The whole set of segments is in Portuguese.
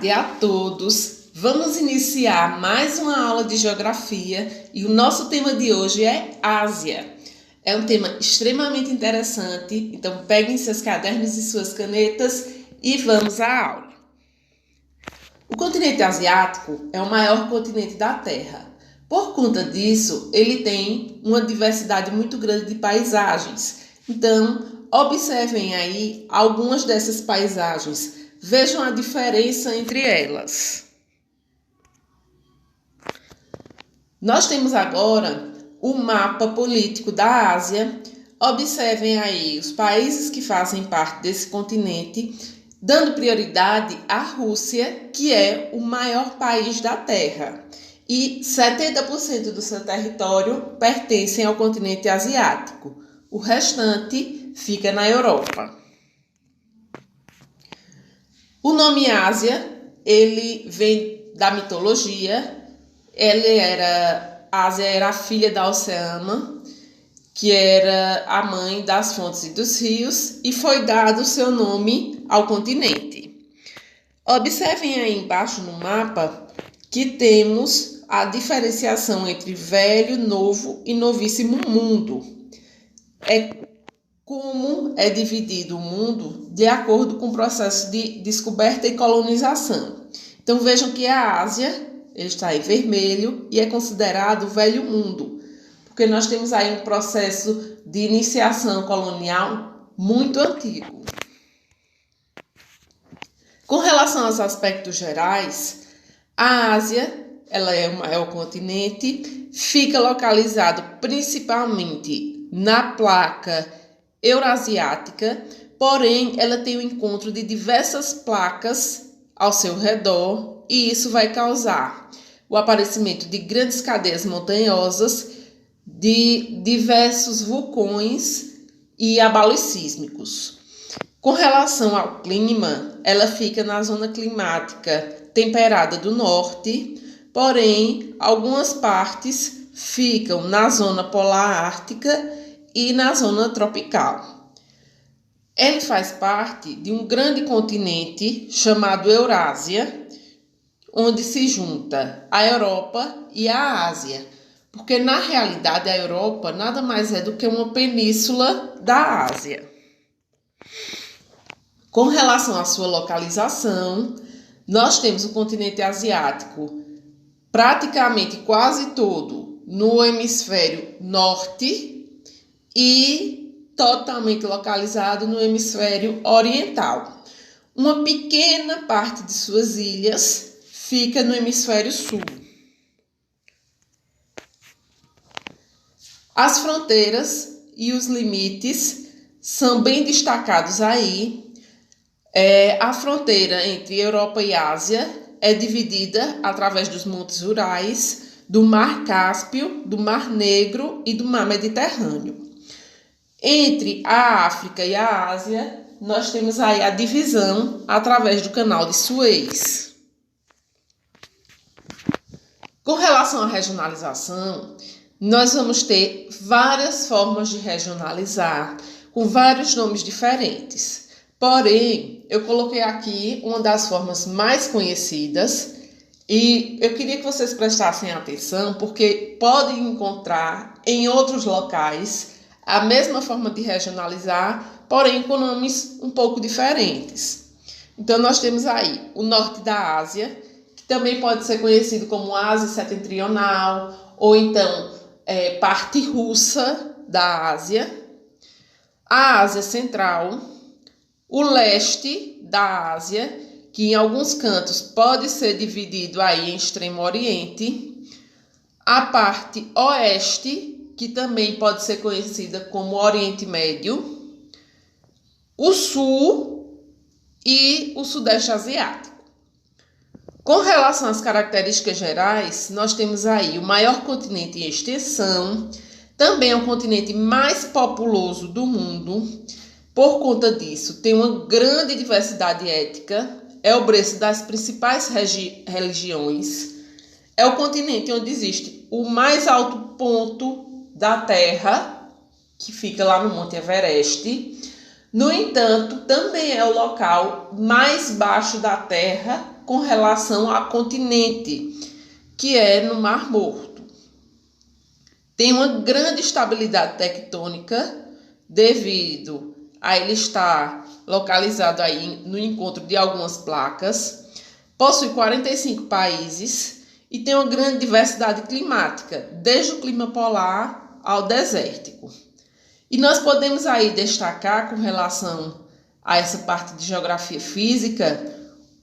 A todos, vamos iniciar mais uma aula de geografia e o nosso tema de hoje é Ásia. É um tema extremamente interessante, então peguem seus cadernos e suas canetas e vamos à aula. O continente asiático é o maior continente da Terra. Por conta disso, ele tem uma diversidade muito grande de paisagens. Então, observem aí algumas dessas paisagens. Vejam a diferença entre elas. Nós temos agora o mapa político da Ásia. Observem aí os países que fazem parte desse continente, dando prioridade à Rússia, que é o maior país da Terra. E 70% do seu território pertencem ao continente asiático. O restante fica na Europa. O nome Ásia, ele vem da mitologia. Ásia era a filha da Oceana, que era a mãe das fontes e dos rios, e foi dado o seu nome ao continente. Observem aí embaixo no mapa que temos a diferenciação entre velho, novo e novíssimo mundo. Como é dividido o mundo de acordo com o processo de descoberta e colonização. Então vejam que a Ásia está em vermelho e é considerado o velho mundo, porque nós temos aí um processo de iniciação colonial muito antigo. Com relação aos aspectos gerais, a Ásia, ela é o maior continente, fica localizado principalmente na placa eurasiática, porém ela tem o encontro de diversas placas ao seu redor e isso vai causar o aparecimento de grandes cadeias montanhosas, de diversos vulcões e abalos sísmicos. Com relação ao clima, ela fica na zona climática temperada do norte, porém algumas partes ficam na zona polar ártica e na zona tropical. Ele faz parte de um grande continente chamado Eurásia, onde se junta a Europa e a Ásia, porque na realidade a Europa nada mais é do que uma península da Ásia. Com relação à sua localização, nós temos o continente asiático praticamente quase todo no hemisfério norte e totalmente localizado no hemisfério oriental. Uma pequena parte de suas ilhas fica no hemisfério sul. As fronteiras e os limites são bem destacados aí. A fronteira entre Europa e Ásia é dividida através dos montes Urais, do Mar Cáspio, do Mar Negro e do Mar Mediterrâneo. Entre a África e a Ásia, nós temos aí a divisão através do canal de Suez. Com relação à regionalização, nós vamos ter várias formas de regionalizar, com vários nomes diferentes. Porém, eu coloquei aqui uma das formas mais conhecidas e eu queria que vocês prestassem atenção, porque podem encontrar em outros locais a mesma forma de regionalizar, porém com nomes um pouco diferentes. Então, nós temos aí o norte da Ásia, que também pode ser conhecido como Ásia Setentrional, ou então parte russa da Ásia, a Ásia Central, o leste da Ásia, que em alguns cantos pode ser dividido aí em Extremo Oriente, a parte oeste, que também pode ser conhecida como Oriente Médio, o sul e o sudeste asiático. Com relação às características gerais, nós temos aí o maior continente em extensão, também é o continente mais populoso do mundo. Por conta disso, tem uma grande diversidade étnica, é o berço das principais religiões, é o continente onde existe o mais alto ponto da Terra, que fica lá no Monte Everest. No entanto, também é o local mais baixo da Terra com relação ao continente, que é no Mar Morto. Tem uma grande estabilidade tectônica devido a ele estar localizado aí no encontro de algumas placas. Possui 45 países e tem uma grande diversidade climática, desde o clima polar ao desértico. E nós podemos aí destacar com relação a essa parte de geografia física,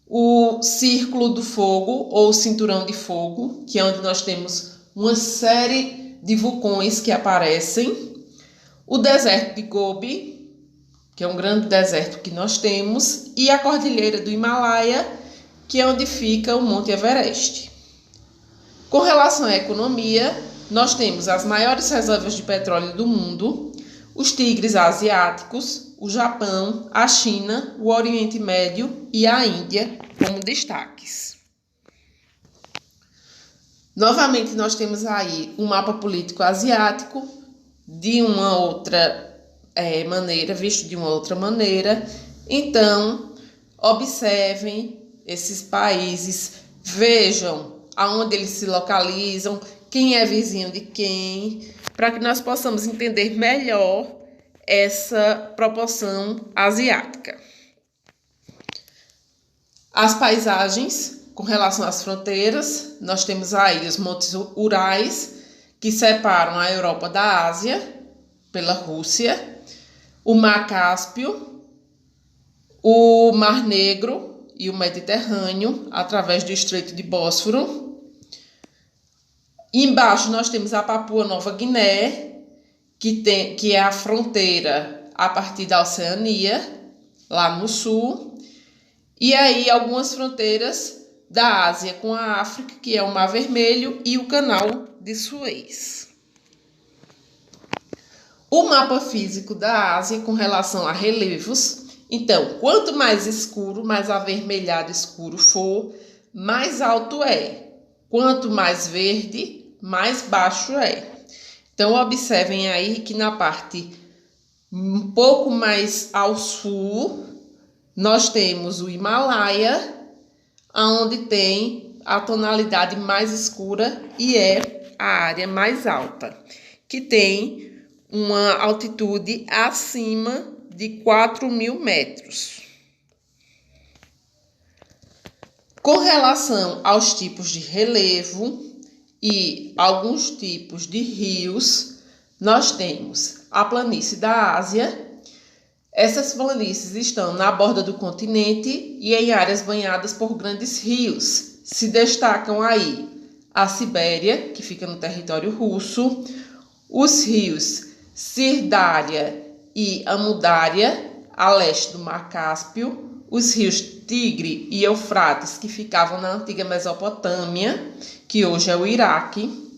o Círculo do Fogo ou Cinturão de Fogo, que é onde nós temos uma série de vulcões que aparecem, o deserto de Gobi, que é um grande deserto que nós temos, e a Cordilheira do Himalaia, que é onde fica o Monte Everest. Com relação à economia, nós temos as maiores reservas de petróleo do mundo, os tigres asiáticos, o Japão, a China, o Oriente Médio e a Índia como destaques. Novamente, nós temos aí um mapa político asiático de uma outra maneira, visto de uma outra maneira. Então, observem esses países, vejam aonde eles se localizam, quem é vizinho de quem, para que nós possamos entender melhor essa proporção asiática. As paisagens, com relação às fronteiras, nós temos aí os Montes Urais, que separam a Europa da Ásia, pela Rússia, o Mar Cáspio, o Mar Negro e o Mediterrâneo, através do Estreito de Bósforo. Embaixo nós temos a Papua Nova Guiné, que é a fronteira a partir da Oceania, lá no sul. E aí algumas fronteiras da Ásia com a África, que é o Mar Vermelho e o Canal de Suez. O mapa físico da Ásia com relação a relevos. Então, quanto mais escuro, mais avermelhado escuro for, mais alto é. Quanto mais verde, mais baixo é. Então, observem aí que na parte um pouco mais ao sul, nós temos o Himalaia, onde tem a tonalidade mais escura e é a área mais alta, que tem uma altitude acima de 4.000 metros. Com relação aos tipos de relevo e alguns tipos de rios, nós temos a planície da Ásia. Essas planícies estão na borda do continente e em áreas banhadas por grandes rios. Se destacam aí a Sibéria, que fica no território russo, os rios Sirdária e Amudária, a leste do Mar Cáspio, os rios Tigre e Eufrates, que ficavam na antiga Mesopotâmia, que hoje é o Iraque,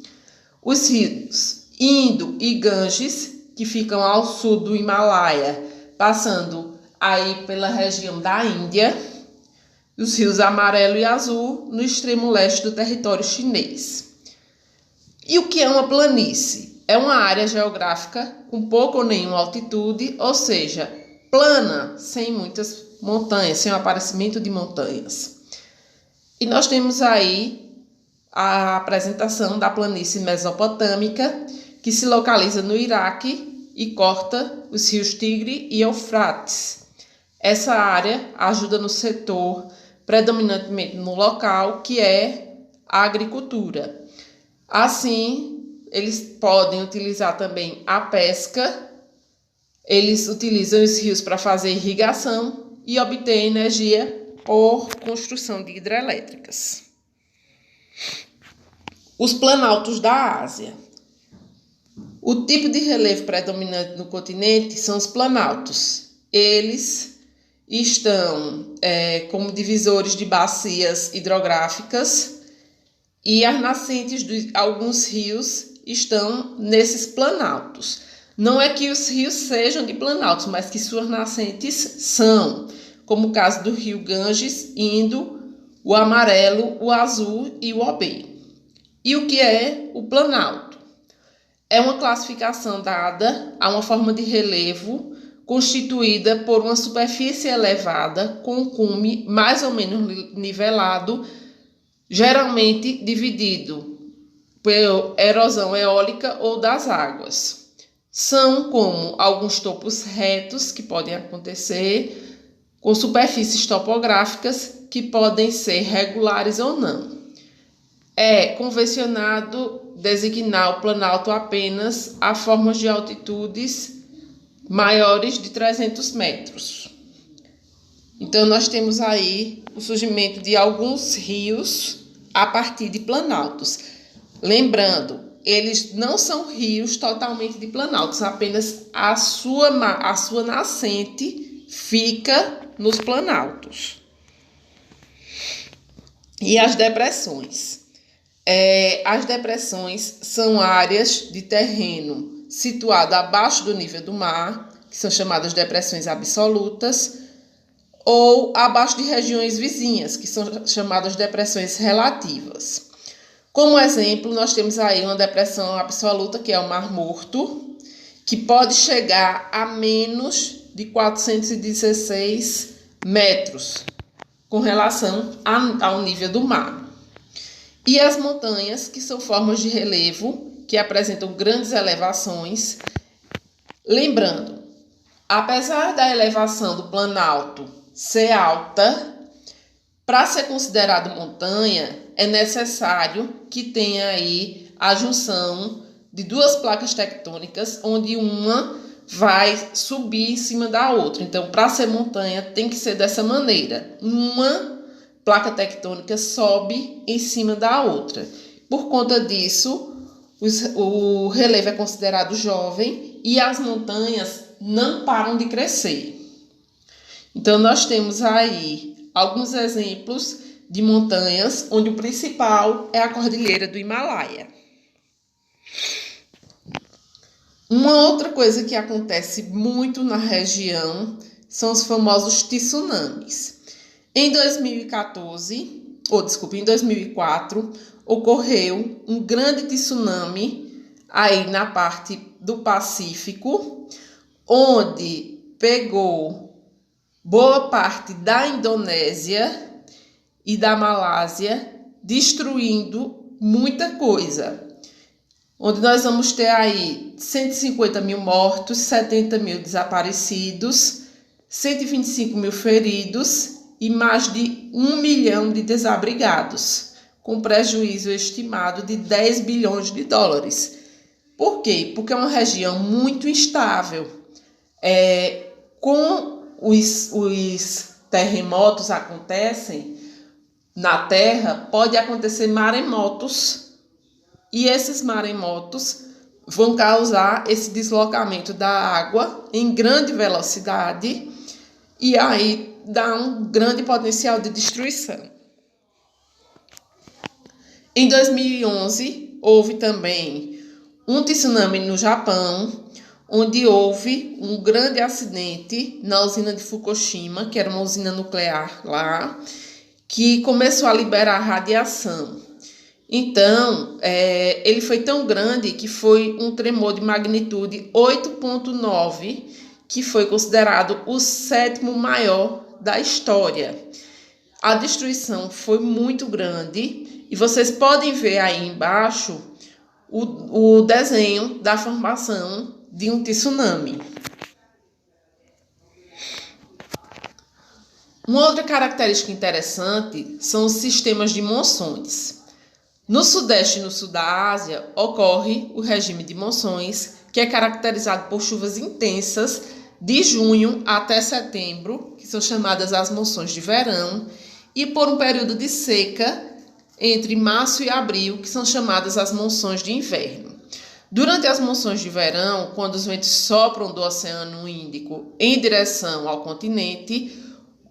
os rios Indo e Ganges, que ficam ao sul do Himalaia, passando aí pela região da Índia, os rios Amarelo e Azul, no extremo leste do território chinês. E o que é uma planície? É uma área geográfica com pouca ou nenhuma altitude, ou seja, plana, sem muitas montanhas, sem o aparecimento de montanhas. E nós temos aí a apresentação da planície mesopotâmica, que se localiza no Iraque e corta os rios Tigre e Eufrates. Essa área ajuda no setor, predominantemente no local, que é a agricultura. Assim, eles podem utilizar também a pesca, eles utilizam os rios para fazer irrigação e obter energia por construção de hidrelétricas. Os planaltos da Ásia. O tipo de relevo predominante no continente são os planaltos. Eles estão como divisores de bacias hidrográficas e as nascentes de alguns rios estão nesses planaltos. Não é que os rios sejam de planaltos, mas que suas nascentes são, como o caso do rio Ganges, Indo, o Amarelo, o Azul e o Obi. E o que é o planalto? É uma classificação dada a uma forma de relevo constituída por uma superfície elevada com cume mais ou menos nivelado, geralmente dividido por erosão eólica ou das águas. São como alguns topos retos que podem acontecer, com superfícies topográficas que podem ser regulares ou não. É convencionado designar o planalto apenas a formas de altitudes maiores de 300 metros. Então, nós temos aí o surgimento de alguns rios a partir de planaltos. Lembrando, eles não são rios totalmente de planaltos, apenas a sua nascente fica nos planaltos. E as depressões? As depressões são áreas de terreno situado abaixo do nível do mar, que são chamadas depressões absolutas, ou abaixo de regiões vizinhas, que são chamadas depressões relativas. Como exemplo, nós temos aí uma depressão absoluta, que é o Mar Morto, que pode chegar a menos de 416 metros com relação ao nível do mar. E as montanhas, que são formas de relevo, que apresentam grandes elevações. Lembrando, apesar da elevação do planalto ser alta, para ser considerado montanha, é necessário que tenha aí a junção de duas placas tectônicas, onde uma vai subir em cima da outra. Então, para ser montanha, tem que ser dessa maneira. Uma placa tectônica sobe em cima da outra. Por conta disso, o relevo é considerado jovem e as montanhas não param de crescer. Então, nós temos aí alguns exemplos de montanhas, onde o principal é a Cordilheira do Himalaia. Uma outra coisa que acontece muito na região são os famosos tsunamis. Em 2004, ocorreu um grande tsunami aí na parte do Pacífico, onde pegou boa parte da Indonésia e da Malásia, destruindo muita coisa. Onde nós vamos ter aí 150 mil mortos, 70 mil desaparecidos, 125 mil feridos e mais de 1 milhão de desabrigados, com prejuízo estimado de 10 bilhões de dólares. Por quê? Porque é uma região muito instável. Com os terremotos acontecem na Terra, pode acontecer maremotos, e esses maremotos vão causar esse deslocamento da água em grande velocidade e aí dá um grande potencial de destruição. Em 2011, houve também um tsunami no Japão, onde houve um grande acidente na usina de Fukushima, que era uma usina nuclear lá, que começou a liberar radiação. Então, ele foi tão grande que foi um tremor de magnitude 8,9, que foi considerado o 7º maior da história. A destruição foi muito grande e vocês podem ver aí embaixo o desenho da formação de um tsunami. Uma outra característica interessante são os sistemas de monções. No Sudeste e no Sul da Ásia, ocorre o regime de monções, que é caracterizado por chuvas intensas de junho até setembro, que são chamadas as monções de verão, e por um período de seca entre março e abril, que são chamadas as monções de inverno. Durante as monções de verão, quando os ventos sopram do Oceano Índico em direção ao continente,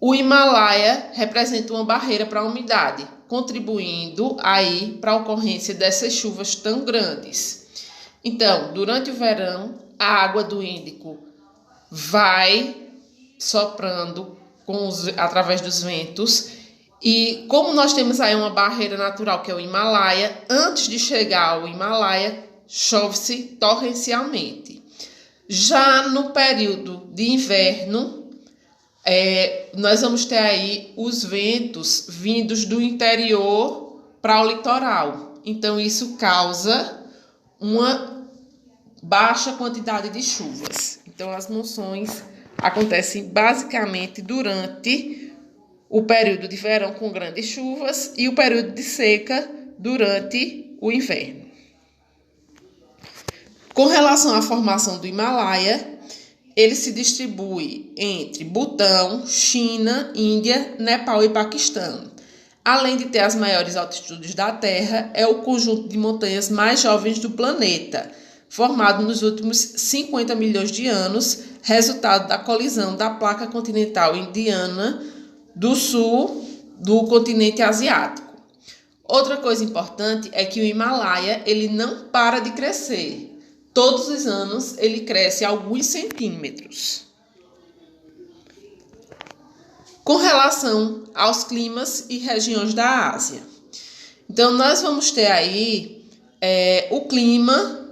o Himalaia representa uma barreira para a umidade, contribuindo aí para a ocorrência dessas chuvas tão grandes. Então, durante o verão, a água do Índico vai soprando através dos ventos, e como nós temos aí uma barreira natural que é o Himalaia, antes de chegar ao Himalaia, chove-se torrencialmente. Já no período de inverno, nós vamos ter aí os ventos vindos do interior para o litoral. Então, isso causa uma baixa quantidade de chuvas. Então, as monções acontecem basicamente durante o período de verão com grandes chuvas e o período de seca durante o inverno. Com relação à formação do Himalaia, ele se distribui entre Butão, China, Índia, Nepal e Paquistão. Além de ter as maiores altitudes da Terra, é o conjunto de montanhas mais jovens do planeta, formado nos últimos 50 milhões de anos, resultado da colisão da placa continental indiana do sul do continente asiático. Outra coisa importante é que o Himalaia ele não para de crescer. Todos os anos ele cresce alguns centímetros. Com relação aos climas e regiões da Ásia. Então, nós vamos ter aí o clima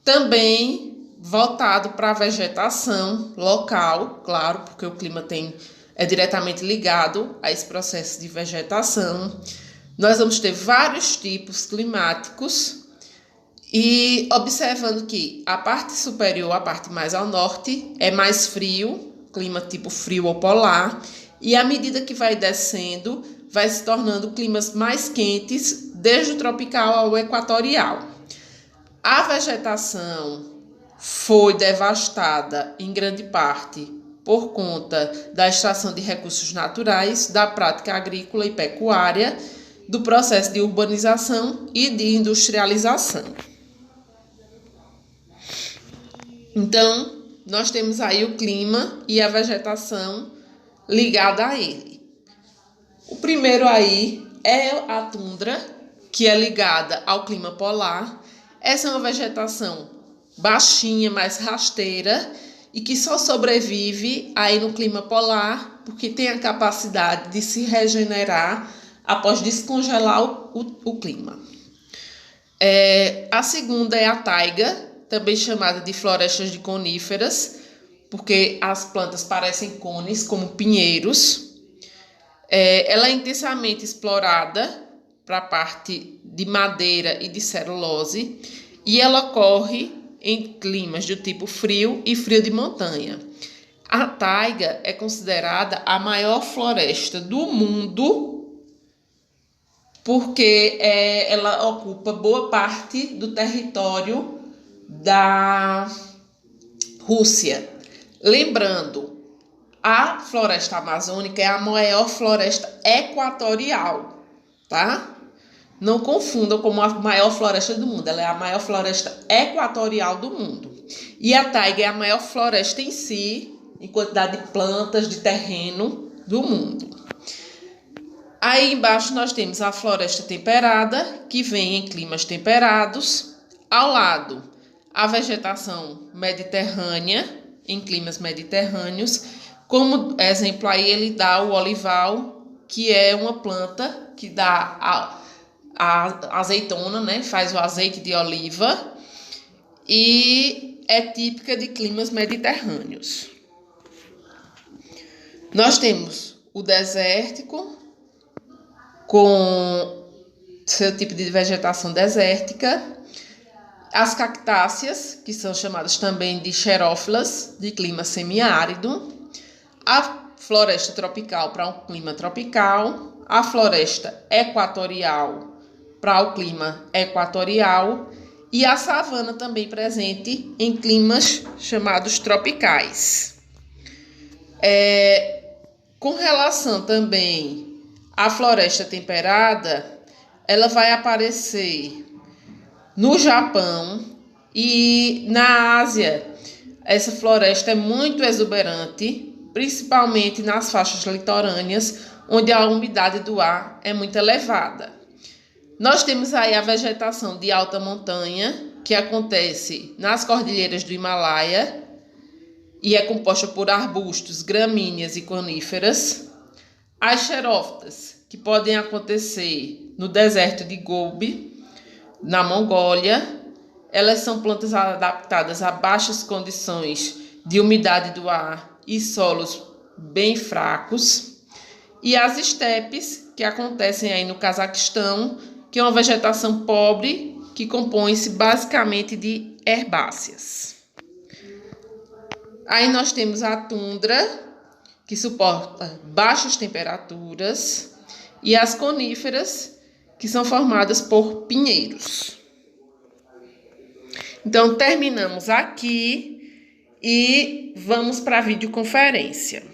também voltado para a vegetação local, claro, porque o clima é diretamente ligado a esse processo de vegetação. Nós vamos ter vários tipos climáticos e observando que a parte superior, a parte mais ao norte, é mais frio, clima tipo frio ou polar, e à medida que vai descendo, vai se tornando climas mais quentes, desde o tropical ao equatorial. A vegetação foi devastada em grande parte por conta da extração de recursos naturais, da prática agrícola e pecuária, do processo de urbanização e de industrialização. Então, nós temos aí o clima e a vegetação ligada a ele. O primeiro aí é a tundra, que é ligada ao clima polar. Essa é uma vegetação baixinha, mais rasteira, e que só sobrevive aí no clima polar, porque tem a capacidade de se regenerar após descongelar o clima. A segunda é a taiga, também chamada de florestas de coníferas, porque as plantas parecem cones, como pinheiros. Ela é intensamente explorada para a parte de madeira e de celulose, e ela ocorre em climas do tipo frio e frio de montanha. A taiga é considerada a maior floresta do mundo, porque ela ocupa boa parte do território da Rússia. Lembrando, a floresta amazônica é a maior floresta equatorial, tá? Não confundam com a maior floresta do mundo, ela é a maior floresta equatorial do mundo. E a taiga é a maior floresta em si, em quantidade de plantas, de terreno do mundo. Aí embaixo nós temos a floresta temperada, que vem em climas temperados. Ao lado, a vegetação mediterrânea, em climas mediterrâneos. Como exemplo aí ele dá o olival, que é uma planta que dá a azeitona, né? Faz o azeite de oliva e é típica de climas mediterrâneos. Nós temos o desértico, com seu tipo de vegetação desértica, as cactáceas, que são chamadas também de xerófilas, de clima semiárido, a floresta tropical para um clima tropical, a floresta equatorial para o clima equatorial e a savana também presente em climas chamados tropicais. Com relação também à floresta temperada, ela vai aparecer no Japão e na Ásia. Essa floresta é muito exuberante, principalmente nas faixas litorâneas, onde a umidade do ar é muito elevada. Nós temos aí a vegetação de alta montanha, que acontece nas cordilheiras do Himalaia e é composta por arbustos, gramíneas e coníferas. As xerófitas, que podem acontecer no deserto de Gobi, na Mongólia, Elas são plantas adaptadas a baixas condições de umidade do ar e solos bem fracos. E as estepes, que acontecem aí no Cazaquistão, que é uma vegetação pobre que compõe-se basicamente de herbáceas. Aí nós temos a tundra, que suporta baixas temperaturas, e as coníferas, que são formadas por pinheiros. Então, terminamos aqui e vamos para a videoconferência.